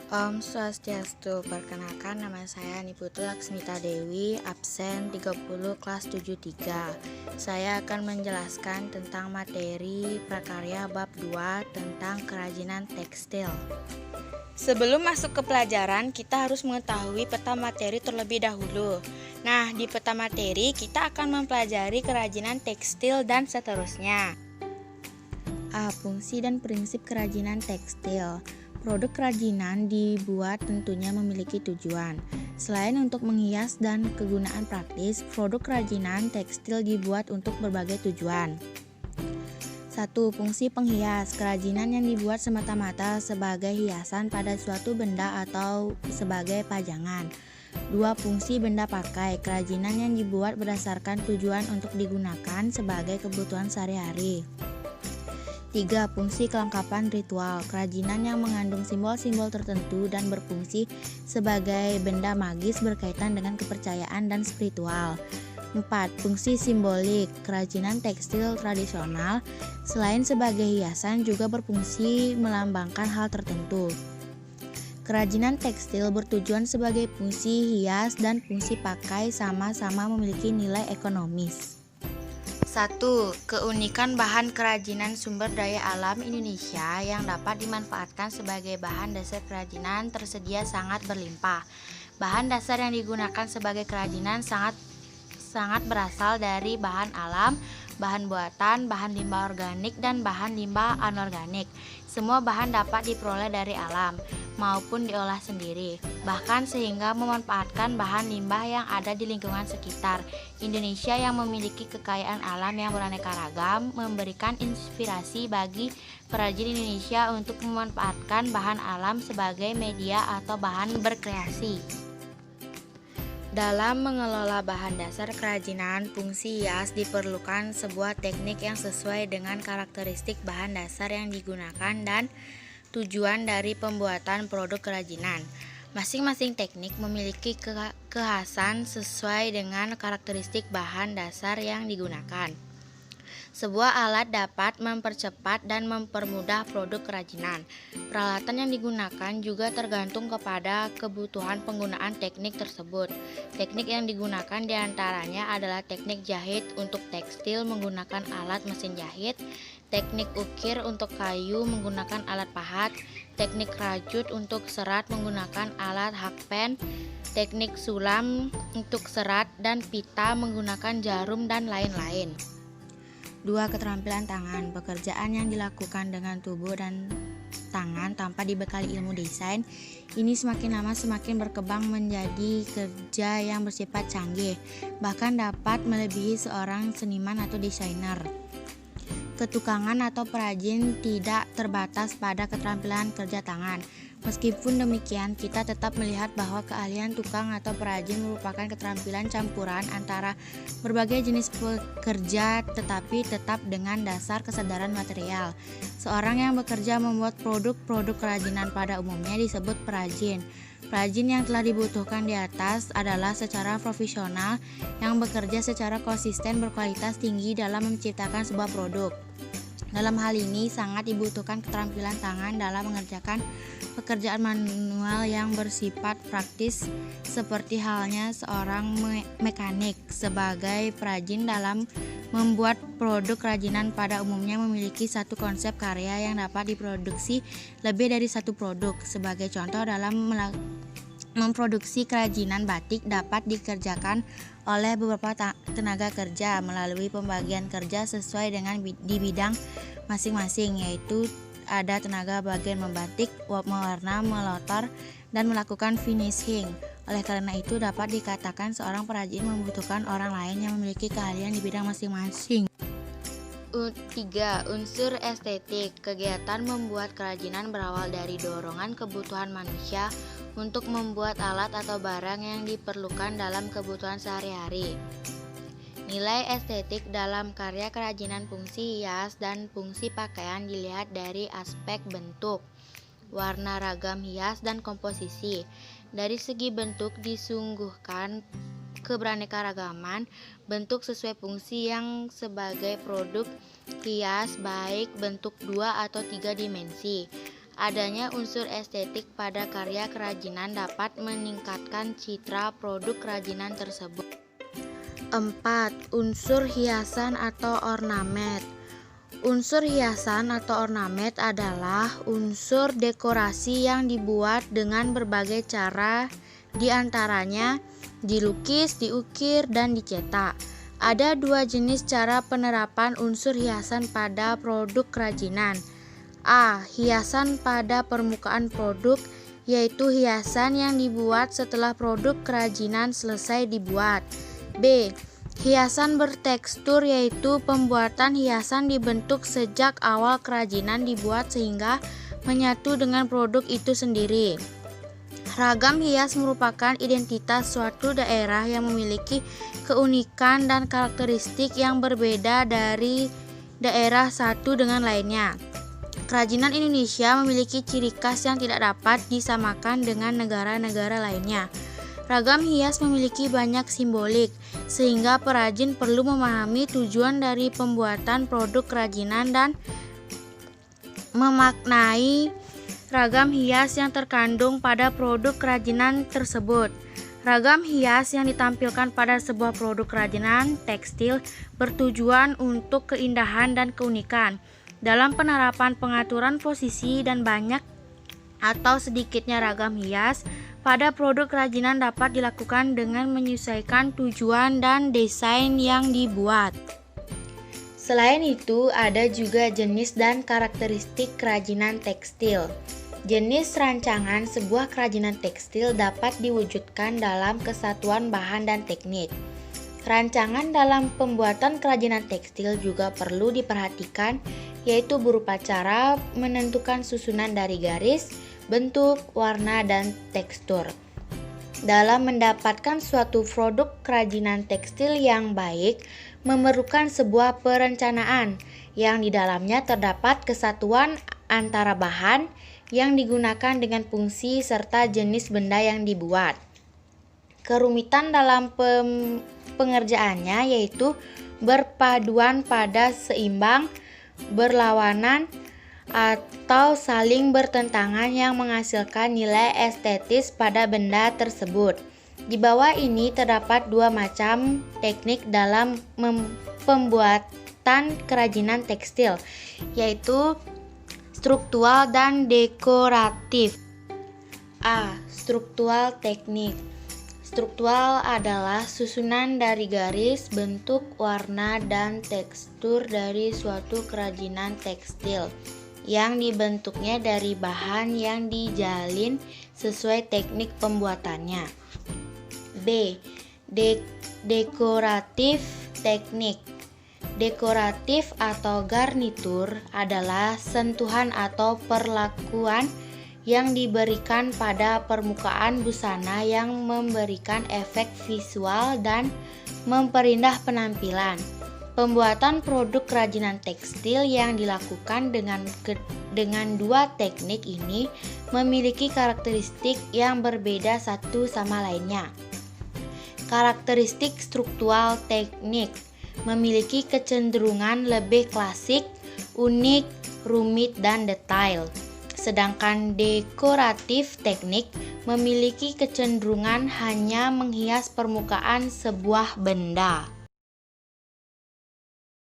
Om Swastiastu, perkenalkan nama saya Niputu Laksmita Dewi, absen 30 kelas 73. Saya akan menjelaskan tentang materi prakarya bab 2 tentang kerajinan tekstil. Sebelum masuk ke pelajaran, kita harus mengetahui peta materi terlebih dahulu. Nah, di peta materi kita akan mempelajari kerajinan tekstil dan seterusnya. A. Fungsi dan prinsip kerajinan tekstil. Produk kerajinan dibuat tentunya memiliki tujuan. Selain untuk menghias dan kegunaan praktis, produk kerajinan tekstil dibuat untuk berbagai tujuan. 1. Fungsi penghias. Kerajinan yang dibuat semata-mata sebagai hiasan pada suatu benda atau sebagai pajangan. 2. Fungsi benda pakai. Kerajinan yang dibuat berdasarkan tujuan untuk digunakan sebagai kebutuhan sehari-hari. 3. Fungsi kelengkapan ritual. Kerajinan yang mengandung simbol-simbol tertentu dan berfungsi sebagai benda magis berkaitan dengan kepercayaan dan spiritual. 4. Fungsi simbolik. Kerajinan tekstil tradisional selain sebagai hiasan juga berfungsi melambangkan hal tertentu. Kerajinan tekstil bertujuan sebagai fungsi hias dan fungsi pakai sama-sama memiliki nilai ekonomis. 1. Keunikan bahan kerajinan sumber daya alam Indonesia yang dapat dimanfaatkan sebagai bahan dasar kerajinan tersedia sangat berlimpah. Bahan dasar yang digunakan sebagai kerajinan sangat berasal dari bahan alam, bahan buatan, bahan limbah organik, dan bahan limbah anorganik. Semua bahan dapat diperoleh dari alam maupun diolah sendiri, bahkan sehingga memanfaatkan bahan limbah yang ada di lingkungan sekitar. Indonesia yang memiliki kekayaan alam yang beraneka ragam memberikan inspirasi bagi perajin Indonesia untuk memanfaatkan bahan alam sebagai media atau bahan berkreasi. Dalam mengelola bahan dasar kerajinan fungsi hias diperlukan sebuah teknik yang sesuai dengan karakteristik bahan dasar yang digunakan dan tujuan dari pembuatan produk kerajinan. Masing-masing teknik memiliki kekhasan sesuai dengan karakteristik bahan dasar yang digunakan. Sebuah alat dapat mempercepat dan mempermudah produk kerajinan. Peralatan yang digunakan juga tergantung kepada kebutuhan penggunaan teknik tersebut. Teknik yang digunakan diantaranya adalah teknik jahit untuk tekstil menggunakan alat mesin jahit, teknik ukir untuk kayu menggunakan alat pahat, teknik rajut untuk serat menggunakan alat hakpen, teknik sulam untuk serat dan pita menggunakan jarum, dan lain-lain. 2. Keterampilan tangan. Pekerjaan yang dilakukan dengan tubuh dan tangan tanpa dibekali ilmu desain ini semakin lama semakin berkembang menjadi kerja yang bersifat canggih, bahkan dapat melebihi seorang seniman atau desainer. Ketukangan atau perajin tidak terbatas pada keterampilan kerja tangan. Meskipun demikian, kita tetap melihat bahwa keahlian tukang atau perajin merupakan keterampilan campuran antara berbagai jenis pekerja tetapi tetap dengan dasar kesadaran material. Seorang yang bekerja membuat produk-produk kerajinan pada umumnya disebut perajin. Perajin yang telah dibutuhkan di atas adalah secara profesional yang bekerja secara konsisten berkualitas tinggi dalam menciptakan sebuah produk. Dalam hal ini sangat dibutuhkan keterampilan tangan dalam mengerjakan pekerjaan manual yang bersifat praktis seperti halnya seorang mekanik. Sebagai perajin dalam membuat produk kerajinan pada umumnya memiliki satu konsep karya yang dapat diproduksi lebih dari satu produk. Sebagai contoh, dalam memproduksi kerajinan batik dapat dikerjakan oleh beberapa tenaga kerja melalui pembagian kerja sesuai dengan di bidang masing-masing, yaitu ada tenaga bagian membatik, mewarna, melotor, dan melakukan finishing. Oleh karena itu dapat dikatakan seorang perajin membutuhkan orang lain yang memiliki keahlian di bidang masing-masing. 3. Unsur estetik. Kegiatan membuat kerajinan berawal dari dorongan kebutuhan manusia untuk membuat alat atau barang yang diperlukan dalam kebutuhan sehari-hari. Nilai estetik dalam karya kerajinan fungsi hias dan fungsi pakaian dilihat dari aspek bentuk, warna ragam hias, dan komposisi. Dari segi bentuk disungguhkan keberaneka-ragaman bentuk sesuai fungsi yang sebagai produk hias, baik bentuk 2 atau 3 dimensi Adanya unsur estetik pada karya kerajinan dapat meningkatkan citra produk kerajinan tersebut. 4. Unsur hiasan atau ornamen. Unsur hiasan atau ornamen adalah unsur dekorasi yang dibuat dengan berbagai cara, diantaranya dilukis, diukir, dan dicetak. Ada dua jenis cara penerapan unsur hiasan pada produk kerajinan. A. Hiasan pada permukaan produk, yaitu hiasan yang dibuat setelah produk kerajinan selesai dibuat. B. Hiasan bertekstur, yaitu pembuatan hiasan dibentuk sejak awal kerajinan dibuat sehingga menyatu dengan produk itu sendiri. Ragam hias merupakan identitas suatu daerah yang memiliki keunikan dan karakteristik yang berbeda dari daerah satu dengan lainnya. Kerajinan Indonesia memiliki ciri khas yang tidak dapat disamakan dengan negara-negara lainnya. Ragam hias memiliki banyak simbolik, sehingga perajin perlu memahami tujuan dari pembuatan produk kerajinan dan memaknai ragam hias yang terkandung pada produk kerajinan tersebut. Ragam hias yang ditampilkan pada sebuah produk kerajinan tekstil bertujuan untuk keindahan dan keunikan. Dalam penerapan pengaturan posisi dan banyak atau sedikitnya ragam hias pada produk kerajinan dapat dilakukan dengan menyesuaikan tujuan dan desain yang dibuat. Selain itu, ada juga jenis dan karakteristik kerajinan tekstil. Jenis rancangan sebuah kerajinan tekstil dapat diwujudkan dalam kesatuan bahan dan teknik. Rancangan dalam pembuatan kerajinan tekstil juga perlu diperhatikan, yaitu berupa cara menentukan susunan dari garis, bentuk, warna, dan tekstur. Dalam mendapatkan suatu produk kerajinan tekstil yang baik, memerlukan sebuah perencanaan yang di dalamnya terdapat kesatuan antara bahan yang digunakan dengan fungsi serta jenis benda yang dibuat. Kerumitan dalam pengerjaannya yaitu berpaduan pada seimbang, berlawanan, atau saling bertentangan yang menghasilkan nilai estetis pada benda tersebut. Di bawah ini terdapat dua macam teknik dalam pembuatan kerajinan tekstil, yaitu struktural dan dekoratif. A. Struktural teknik. Struktural adalah susunan dari garis, bentuk, warna, dan tekstur dari suatu kerajinan tekstil yang dibentuknya dari bahan yang dijalin sesuai teknik pembuatannya. B. Dekoratif teknik. Dekoratif atau garnitur adalah sentuhan atau perlakuan yang diberikan pada permukaan busana yang memberikan efek visual dan memperindah penampilan. Pembuatan produk kerajinan tekstil yang dilakukan dengan dua teknik ini memiliki karakteristik yang berbeda satu sama lainnya. Karakteristik struktural teknik memiliki kecenderungan lebih klasik, unik, rumit, dan detail. Sedangkan dekoratif teknik memiliki kecenderungan hanya menghias permukaan sebuah benda.